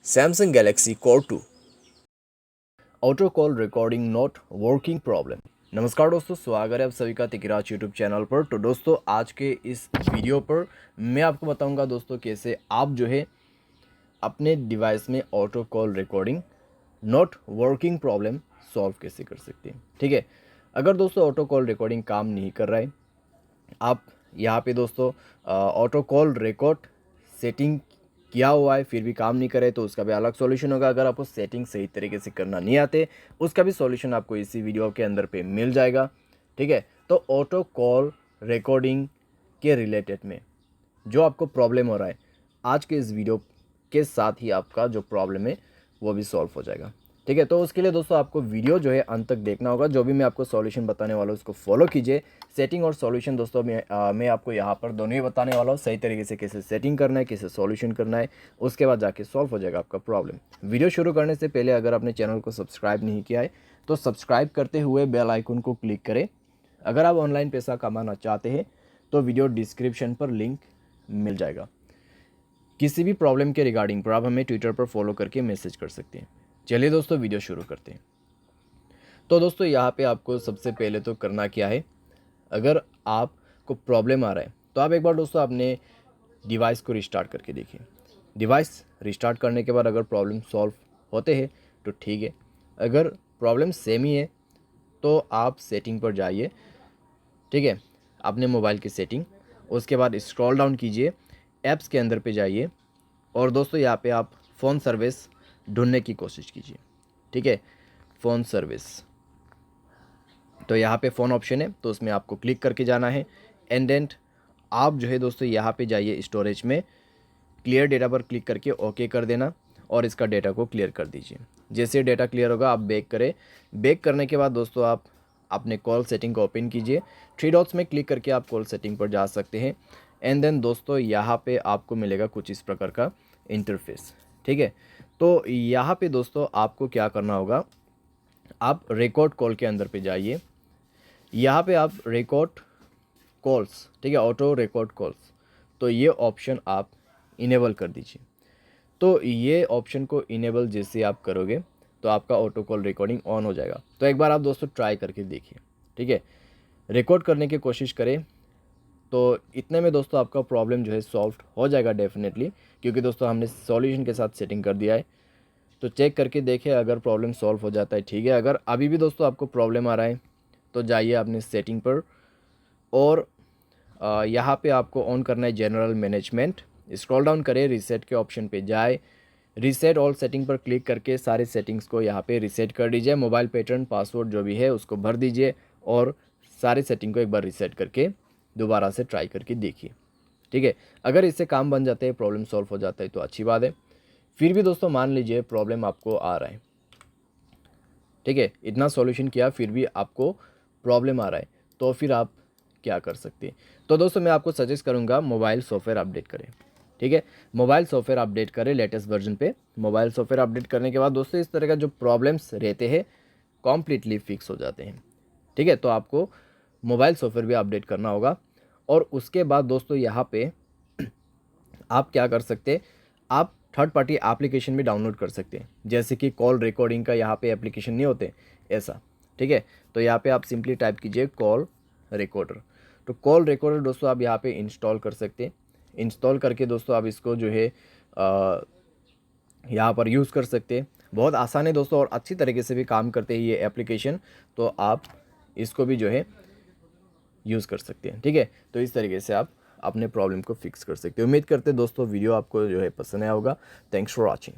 Samsung Galaxy Core 2 auto call recording not working problem. नमस्कार दोस्तों, स्वागत है आप सभी का तिकराज यूट्यूब चैनल पर। तो दोस्तों, आज के इस वीडियो पर मैं आपको बताऊंगा दोस्तों कैसे आप जो है अपने डिवाइस में auto call recording not working problem solve कैसे कर सकते हैं। ठीक है, अगर दोस्तों ऑटो कॉल रिकॉर्डिंग काम नहीं कर रहा है, आप यहाँ पे दोस्तों ऑटो कॉल रिकॉर्ड सेटिंग किया हुआ है फिर भी काम नहीं करे तो उसका भी अलग सॉल्यूशन होगा। अगर आपको सेटिंग सही तरीके से करना नहीं आते उसका भी सॉल्यूशन आपको इसी वीडियो के अंदर पे मिल जाएगा। ठीक है, तो ऑटो कॉल रिकॉर्डिंग के रिलेटेड में जो आपको प्रॉब्लम हो रहा है, आज के इस वीडियो के साथ ही आपका जो प्रॉब्लम है वो भी सॉल्व हो जाएगा। ठीक है, तो उसके लिए दोस्तों आपको वीडियो जो है अंत तक देखना होगा। जो भी मैं आपको सॉल्यूशन बताने वाला हूँ उसको फॉलो कीजिए। सेटिंग और सॉल्यूशन दोस्तों मैं आपको यहाँ पर दोनों ही बताने वाला हूँ, सही तरीके से कैसे सेटिंग करना है, कैसे सॉल्यूशन करना है, उसके बाद जाके सॉल्व हो जाएगा आपका प्रॉब्लम। वीडियो शुरू करने से पहले अगर आपने चैनल को सब्सक्राइब नहीं किया है तो सब्सक्राइब करते हुए बेल आइकन को क्लिक करें। अगर आप ऑनलाइन पैसा कमाना चाहते हैं तो वीडियो डिस्क्रिप्शन पर लिंक मिल जाएगा। किसी भी प्रॉब्लम के रिगार्डिंग पर आप हमें ट्विटर पर फॉलो करके मैसेज कर सकते हैं। चलिए दोस्तों, वीडियो शुरू करते हैं। तो दोस्तों, यहाँ पे आपको सबसे पहले तो करना क्या है, अगर आपको प्रॉब्लम आ रहा है तो आप एक बार दोस्तों अपने डिवाइस को रिस्टार्ट करके देखिए। डिवाइस रिस्टार्ट करने के बाद अगर प्रॉब्लम सॉल्व होते हैं तो ठीक है, अगर प्रॉब्लम सेम ही है तो आप सेटिंग पर जाइए। ठीक है, अपने मोबाइल की सेटिंग, उसके बाद स्क्रॉल डाउन कीजिए, ऐप्स के अंदर पे जाइए और दोस्तों यहाँ पे आप फ़ोन सर्विस ढूंढने की कोशिश कीजिए। ठीक है, फ़ोन सर्विस, तो यहाँ पे फ़ोन ऑप्शन है तो उसमें आपको क्लिक करके जाना है। एंड देन आप जो है दोस्तों यहाँ पे जाइए, स्टोरेज में क्लियर डेटा पर क्लिक करके ओके कर देना और इसका डेटा को क्लियर कर दीजिए। जैसे डेटा क्लियर होगा आप बैक करें। बैक करने के बाद दोस्तों आप अपने कॉल सेटिंग को ओपन कीजिए। थ्री डॉट्स में क्लिक करके आप कॉल सेटिंग पर जा सकते हैं। एंड देन दोस्तों यहाँ पे आपको मिलेगा कुछ इस प्रकार का इंटरफेस। ठीक है, तो यहाँ पे दोस्तों आपको क्या करना होगा, आप रिकॉर्ड कॉल के अंदर पे जाइए। यहाँ पे आप रिकॉर्ड कॉल्स, ठीक है, ऑटो रिकॉर्ड कॉल्स, तो ये ऑप्शन आप इनेबल कर दीजिए। तो ये ऑप्शन को इनेबल जैसे आप करोगे तो आपका ऑटो कॉल रिकॉर्डिंग ऑन हो जाएगा। तो एक बार आप दोस्तों ट्राई करके देखिए। ठीक है, रिकॉर्ड करने की कोशिश करें तो इतने में दोस्तों आपका प्रॉब्लम जो है सॉल्व हो जाएगा डेफिनेटली, क्योंकि दोस्तों हमने सॉल्यूशन के साथ सेटिंग कर दिया है। तो चेक करके देखें, अगर प्रॉब्लम सॉल्व हो जाता है ठीक है। अगर अभी भी दोस्तों आपको प्रॉब्लम आ रहा है तो जाइए अपनी सेटिंग पर और यहाँ पे आपको ऑन करना है जनरल मैनेजमेंट। स्क्रॉल डाउन करें, रीसेट के ऑप्शन पे जाए, रीसेट ऑल सेटिंग पर क्लिक करके सारे सेटिंग्स को यहाँ पे रीसेट कर दीजिए। मोबाइल पैटर्न पासवर्ड जो भी है उसको भर दीजिए और सारे सेटिंग को एक बार रीसेट करके दोबारा से ट्राई करके देखिए। ठीक है, अगर इससे काम बन जाते हैं, प्रॉब्लम सॉल्व हो जाता है तो अच्छी बात है। फिर भी दोस्तों मान लीजिए प्रॉब्लम आपको आ रहा है, ठीक है, इतना सॉल्यूशन किया फिर भी आपको प्रॉब्लम आ रहा है, तो फिर आप क्या कर सकते हैं। तो दोस्तों मैं आपको सजेस्ट करूंगा मोबाइल सॉफ्टवेयर अपडेट करें। ठीक है, मोबाइल सॉफ्टवेयर अपडेट करें लेटेस्ट वर्जन पे। मोबाइल सॉफ्टवेयर अपडेट करने के बाद दोस्तों इस तरह का जो प्रॉब्लम्स रहते हैं कॉम्प्लीटली फिक्स हो जाते हैं। ठीक है, तो आपको मोबाइल सॉफ्टवेयर भी अपडेट करना होगा और उसके बाद दोस्तों यहाँ पे आप क्या कर सकते हैं, आप थर्ड पार्टी एप्लीकेशन भी डाउनलोड कर सकते हैं, जैसे कि कॉल रिकॉर्डिंग का यहाँ पे एप्लीकेशन नहीं होते ऐसा। ठीक है, तो यहाँ पे आप सिंपली टाइप कीजिए कॉल रिकॉर्डर। तो कॉल रिकॉर्डर दोस्तों आप यहाँ पे इंस्टॉल कर सकते हैं। इंस्टॉल करके दोस्तों आप इसको जो है यहाँ पर यूज़ कर सकते हैं। बहुत आसान है दोस्तों और अच्छी तरीके से भी काम करते हैं ये एप्लीकेशन, तो आप इसको भी जो है यूज़ कर सकते हैं। ठीक है, तो इस तरीके से आप अपने प्रॉब्लम को फिक्स कर सकते हैं। उम्मीद करते हैं दोस्तों वीडियो आपको जो है पसंद आया होगा। Thanks for watching.